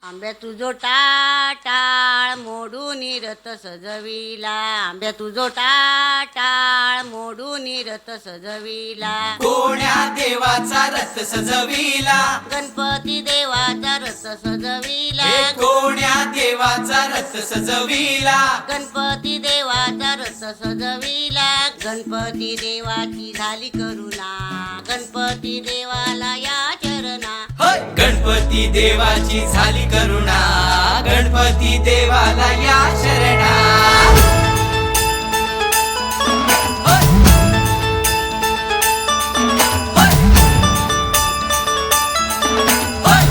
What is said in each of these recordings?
आंब्या तुझो टाळ मोडून रथ सजविला, आंब्या तुझो टाळ मोडून रथ सजविला, कोण्या देवाचा रथ सजविला, गणपती देवाचा रथ सजविला, हे कोण्या देवाचा रथ सजविला, गणपती देवाचा रथ सजविला, गणपती देवाची झाली करुणा, गणपती देवाला या चरणा, होय गणपती देवाची झाली करुणा, गणपती देवाला या शरणा, होय. होय. होय. होय.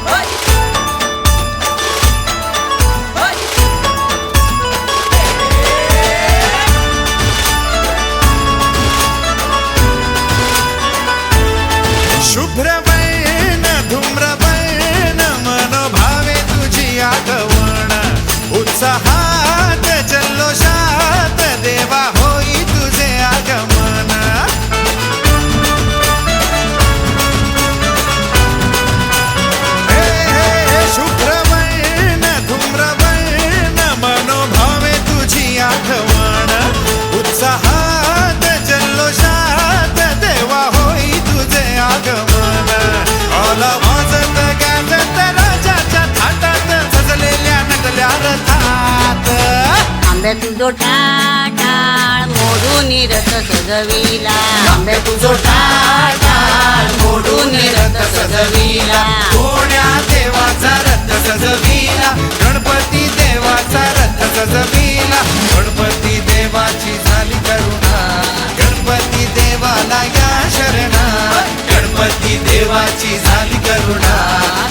होय. होय. शुभ्रबैन धूम्रबैन मनोभावे तुझी आठवण, उत्साहात जल्लोषात देवा होई तुझे आगमन. हे हे शुभ्रबैन धूम्रबैन मनोभावे तुझी आठवण, उत्साहात जल्लोषात देवा होई तुझे आगमन. आला वाजत गाजत राजाच्या थाटात सजलेल्या नटल्या रथात. आंब्या तुझो टाळ मोडून रथ सजविला, आंब्या तुझो टाळ मोडून रथ सजविला, कोण्या देवाचा रथ सजविला, गणपती देवाचा रथ सजविला, गणपती देवाची झाली करुणा, गणपती देवाला या शरणा, गणपती देवाची झाली करुणा,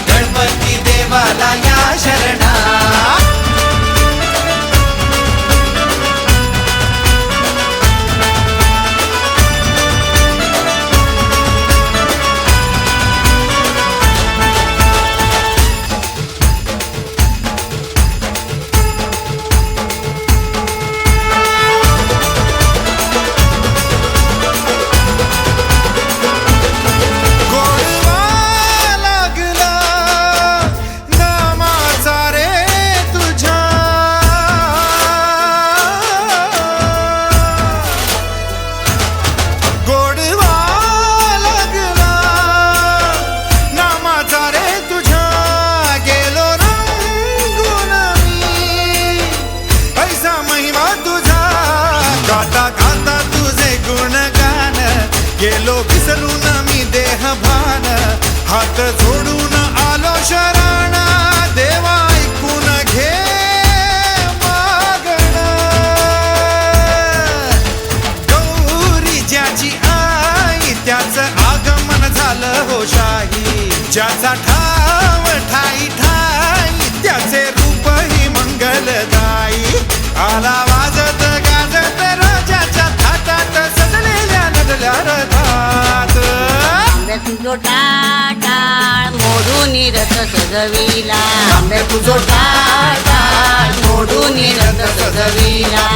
गणपती देवाला या शरणा. गोडवा लागला नामाचा रे तुझ्या, गोडवा लागला नामाचा रे तुझ्या, गेलो रंगून मी ऐसा महिमा तुझा, गाता गाता तुझे गुणगान, गेलो विसरून मी देह भान, हात जोडून आलो शरण, देवा ऐकून घे मागण. गौरी ज्याची आई त्याचं आगमन झालं हो शाही, ज्याचा ठाव ठाई ठाई त्याचे रूप ही मंगलदायी. आला वाजत गाजत राजाच्या थाटात सजलेल्या नटल्या रथात. आंब्या तुझो टाळ मोडून रथ सजविला, आंब्या तुझो टाळ मोडून रथ सजविला,